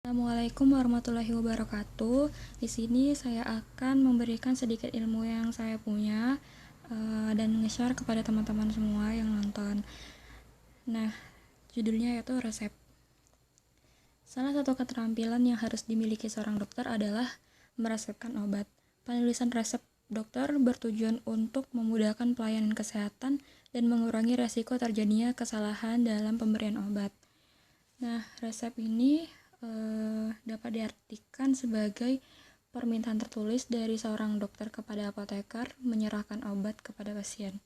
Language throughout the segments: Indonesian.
Assalamualaikum warahmatullahi wabarakatuh. Di sini saya akan memberikan sedikit ilmu yang saya punya dan nge-share kepada teman-teman semua yang nonton. Nah, judulnya yaitu resep. Salah satu keterampilan yang harus dimiliki seorang dokter adalah meresepkan obat. Penulisan resep dokter bertujuan untuk memudahkan pelayanan kesehatan dan mengurangi resiko terjadinya kesalahan dalam pemberian obat. Nah, resep ini dapat diartikan sebagai permintaan tertulis dari seorang dokter kepada apoteker menyerahkan obat kepada pasien.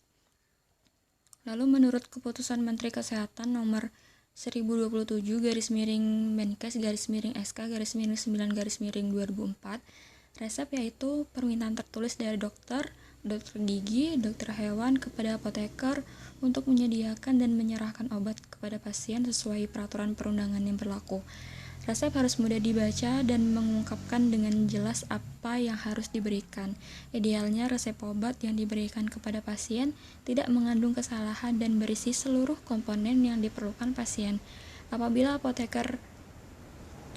Lalu menurut keputusan Menteri Kesehatan nomor 1027-Menkes-SK-9-2004, resep yaitu permintaan tertulis dari dokter gigi, dokter hewan kepada apoteker untuk menyediakan dan menyerahkan obat kepada pasien sesuai peraturan perundangan yang berlaku. Resep harus mudah dibaca dan mengungkapkan dengan jelas apa yang harus diberikan. Idealnya resep obat yang diberikan kepada pasien tidak mengandung kesalahan dan berisi seluruh komponen yang diperlukan pasien. Apabila apoteker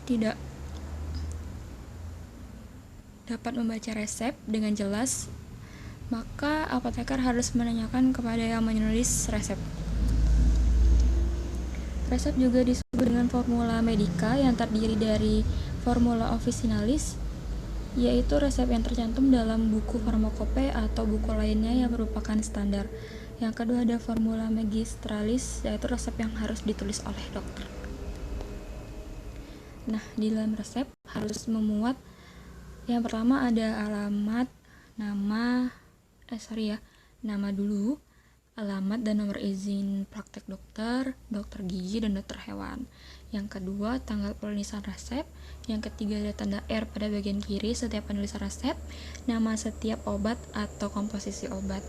tidak dapat membaca resep dengan jelas, maka apoteker harus menanyakan kepada yang menulis resep. Resep juga disebut dengan formula medica yang terdiri dari formula officinalis, yaitu resep yang tercantum dalam buku farmakope atau buku lainnya yang merupakan standar. Yang kedua ada formula magistralis, yaitu resep yang harus ditulis oleh dokter. Nah, di dalam resep harus memuat yang pertama ada alamat, nama dulu, alamat dan nomor izin praktek dokter gigi, dan dokter hewan. Yang kedua, tanggal penulisan resep. Yang ketiga, ada tanda R pada bagian kiri setiap penulisan resep, nama setiap obat atau komposisi obat.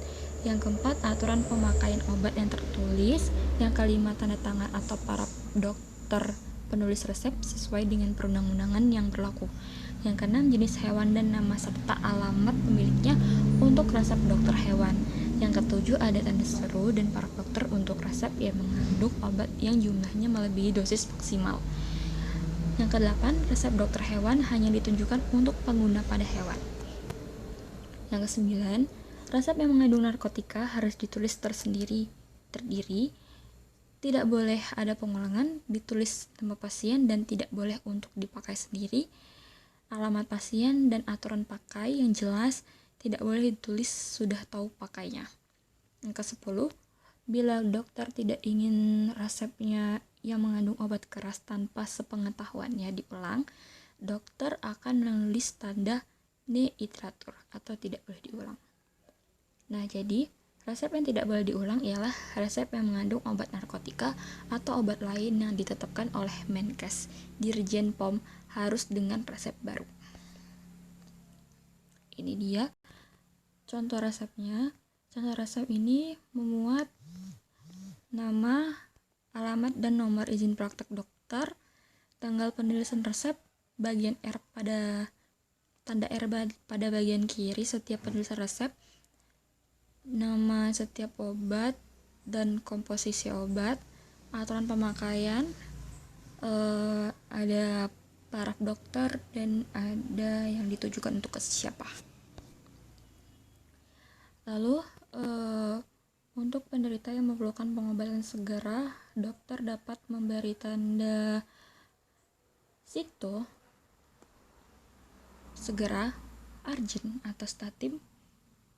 Yang keempat, aturan pemakaian obat yang tertulis. Yang kelima, tanda tangan atau para dokter penulis resep sesuai dengan perundang-undangan yang berlaku. Yang keenam, jenis hewan dan nama serta alamat pemiliknya untuk resep dokter hewan. Yang ketujuh, ada tanda seru dan paraf dokter untuk resep yang mengandung obat yang jumlahnya melebihi dosis maksimal. Yang kedelapan, resep dokter hewan hanya ditunjukkan untuk pengguna pada hewan. Yang kesembilan, resep yang mengandung narkotika harus ditulis terdiri. Tidak boleh ada pengulangan, ditulis nama pasien dan tidak boleh untuk dipakai sendiri. Alamat pasien dan aturan pakai yang jelas, tidak boleh ditulis sudah tahu pakainya. Yang ke-10, bila dokter tidak ingin resepnya yang mengandung obat keras tanpa sepengetahuannya diulang, dokter akan menulis tanda ne iteratur atau tidak boleh diulang. Nah, jadi resep yang tidak boleh diulang ialah resep yang mengandung obat narkotika atau obat lain yang ditetapkan oleh Menkes, Dirjen POM, harus dengan resep baru. Ini dia contoh resepnya. Contoh resep ini memuat nama, alamat, dan nomor izin praktek dokter, tanggal penulisan resep, bagian R pada tanda R pada bagian kiri setiap penulisan resep, nama setiap obat dan komposisi obat, aturan pemakaian, ada paraf dokter, dan ada yang ditujukan untuk ke siapa. Lalu untuk penderita yang memerlukan pengobatan segera, dokter dapat memberi tanda SIGTO, segera, urgent atau statim,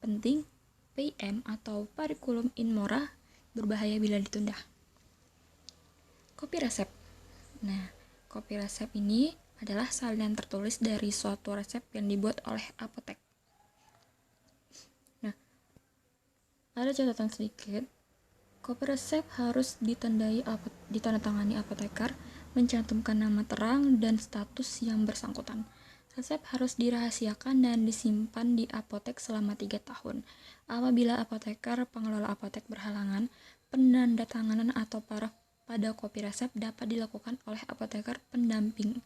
penting, PM atau parikulum in mora, berbahaya bila ditunda. Kopi resep. Nah, kopi resep ini adalah salinan tertulis dari suatu resep yang dibuat oleh apotek. Nah, ada catatan sedikit. Kopi resep harus ditandatangani apoteker, mencantumkan nama terang dan status yang bersangkutan. Resep harus dirahasiakan dan disimpan di apotek selama 3 tahun. Apabila apoteker pengelola apotek berhalangan, penandatanganan atau paraf pada kopi resep dapat dilakukan oleh apoteker pendamping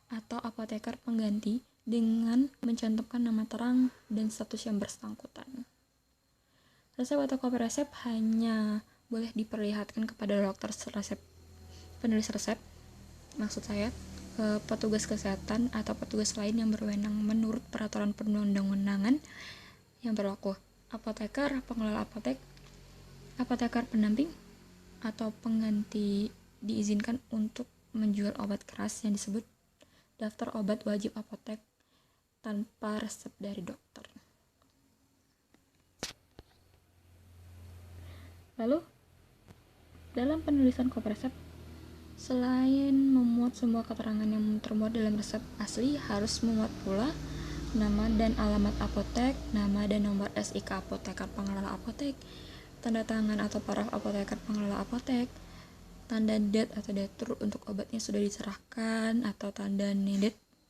atau apoteker pengganti dengan mencantumkan nama terang dan status yang bersangkutan. Resep atau kopi resep hanya boleh diperlihatkan kepada dokter penulis resep, maksud saya, petugas kesehatan atau petugas lain yang berwenang menurut peraturan perundang-undangan yang berlaku. Apoteker, pengelola apotek, apoteker pendamping, atau pengganti diizinkan untuk menjual obat keras yang disebut daftar obat wajib apotek tanpa resep dari dokter. Lalu, dalam penulisan kopi resep, selain memuat semua keterangan yang termuat dalam resep asli, harus memuat pula nama dan alamat apotek, nama dan nomor SIK apoteker pengelola apotek, tanda tangan atau paraf apoteker pengelola apotek, tanda det atau detur untuk obat yang sudah diserahkan, atau tanda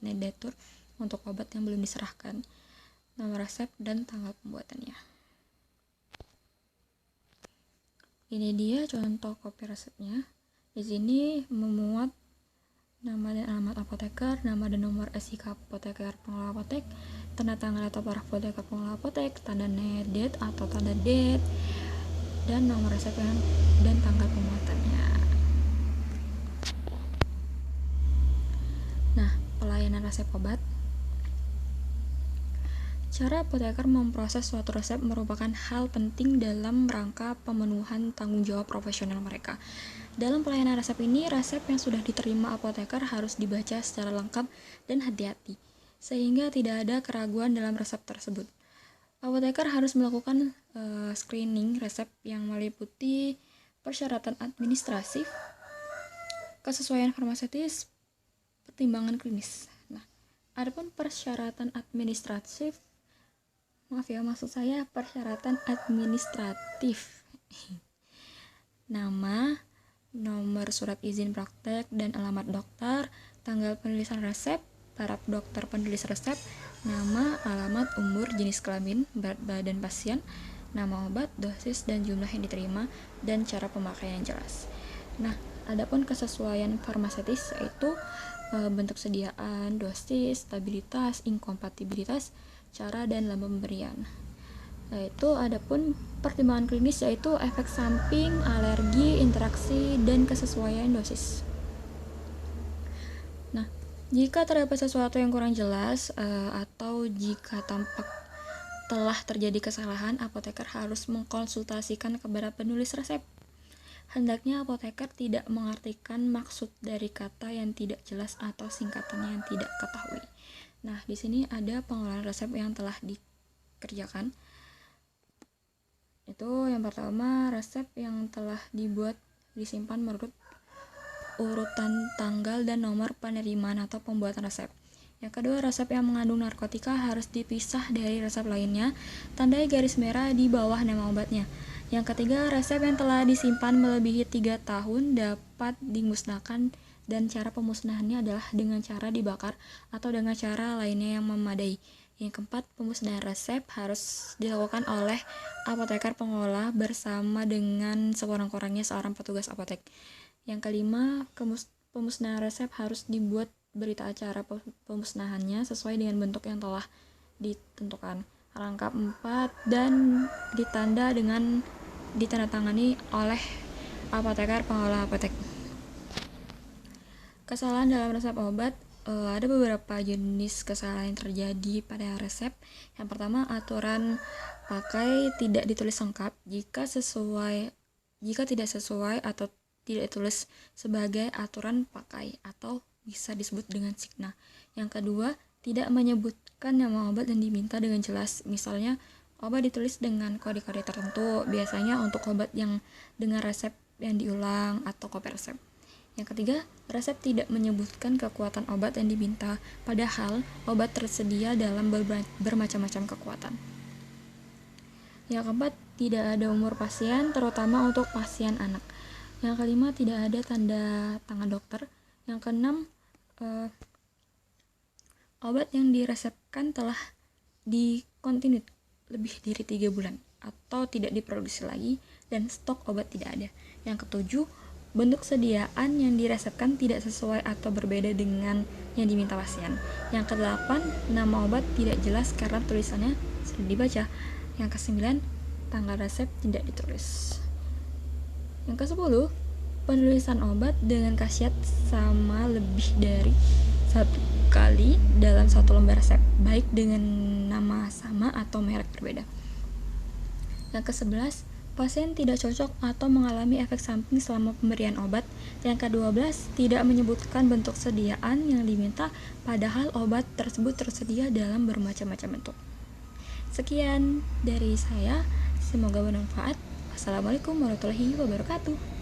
nedetur untuk obat yang belum diserahkan, nama resep dan tanggal pembuatannya. Ini dia contoh kopi resepnya. Di sini memuat nama dan alamat apoteker, nama dan nomor SIK apoteker pengelola apotek, tanda tangan atau paraf apoteker pengelola apotek, tanda nedet atau tanda det, dan nomor resep dan tanggal pembuatannya. Nah, pelayanan resep obat. Cara apoteker memproses suatu resep merupakan hal penting dalam rangka pemenuhan tanggung jawab profesional mereka. Dalam pelayanan resep ini, resep yang sudah diterima apoteker harus dibaca secara lengkap dan hati-hati, sehingga tidak ada keraguan dalam resep tersebut. Apoteker harus melakukan screening resep yang meliputi persyaratan administratif, kesesuaian farmaseutis, pertimbangan klinis. Nah, adapun persyaratan administratif, persyaratan administratif. Nama, nomor surat izin praktek dan alamat dokter, tanggal penulisan resep, paraf dokter penulis resep, nama, alamat, umur, jenis kelamin, berat badan pasien, nama obat, dosis dan jumlah yang diterima, dan cara pemakaian yang jelas. Nah, adapun kesesuaian farmaseutis yaitu bentuk sediaan, dosis, stabilitas, inkompatibilitas, cara dan lama pemberian. Yaitu adapun pertimbangan klinis yaitu efek samping, alergi, interaksi, dan kesesuaian dosis. Nah, jika terdapat sesuatu yang kurang jelas atau jika tampak telah terjadi kesalahan, apoteker harus mengkonsultasikan kepada penulis resep. Hendaknya apoteker tidak mengartikan maksud dari kata yang tidak jelas atau singkatannya yang tidak ketahui. Nah, di sini ada pengolahan resep yang telah dikerjakan. Itu yang pertama, resep yang telah dibuat disimpan menurut urutan tanggal dan nomor penerimaan atau pembuatan resep. Yang kedua, resep yang mengandung narkotika harus dipisah dari resep lainnya, tandai garis merah di bawah nama obatnya. Yang ketiga, resep yang telah disimpan melebihi 3 tahun dapat dimusnahkan, dan cara pemusnahannya adalah dengan cara dibakar atau dengan cara lainnya yang memadai. Yang keempat, pemusnahan resep harus dilakukan oleh apoteker pengolah bersama dengan sekurang-kurangnya seorang petugas apotek. Yang kelima, pemusnahan resep harus dibuat berita acara pemusnahannya sesuai dengan bentuk yang telah ditentukan. Rangkap 4 dan ditandatangani oleh apoteker pengolah apotek. Kesalahan dalam resep obat, ada beberapa jenis kesalahan yang terjadi pada resep. Yang pertama, aturan pakai tidak ditulis lengkap jika tidak sesuai atau tidak ditulis sebagai aturan pakai atau bisa disebut dengan signa. Yang kedua, tidak menyebutkan nama obat yang diminta dengan jelas. Misalnya, obat ditulis dengan kode-kode tertentu, biasanya untuk obat yang dengan resep yang diulang atau kopi resep. Yang ketiga, resep tidak menyebutkan kekuatan obat yang diminta, padahal obat tersedia dalam bermacam-macam kekuatan. Yang keempat, tidak ada umur pasien, terutama untuk pasien anak. Yang kelima, tidak ada tanda tangan dokter. Yang keenam, obat yang diresepkan telah dikontinut lebih dari 3 bulan atau tidak diproduksi lagi, dan stok obat tidak ada. Yang ketujuh, bentuk sediaan yang diresepkan tidak sesuai atau berbeda dengan yang diminta pasien. Yang kedelapan, nama obat tidak jelas karena tulisannya sudah dibaca. Yang kesembilan, tanggal resep tidak ditulis. Yang ke-10, Penulisan obat dengan khasiat sama lebih dari satu kali dalam satu lembar resep, baik dengan nama sama atau merek berbeda. Yang ke-11, pasien tidak cocok atau mengalami efek samping selama pemberian obat. Yang ke-12, tidak menyebutkan bentuk sediaan yang diminta, padahal obat tersebut tersedia dalam bermacam-macam bentuk. Sekian dari saya, semoga bermanfaat. Wassalamualaikum warahmatullahi wabarakatuh.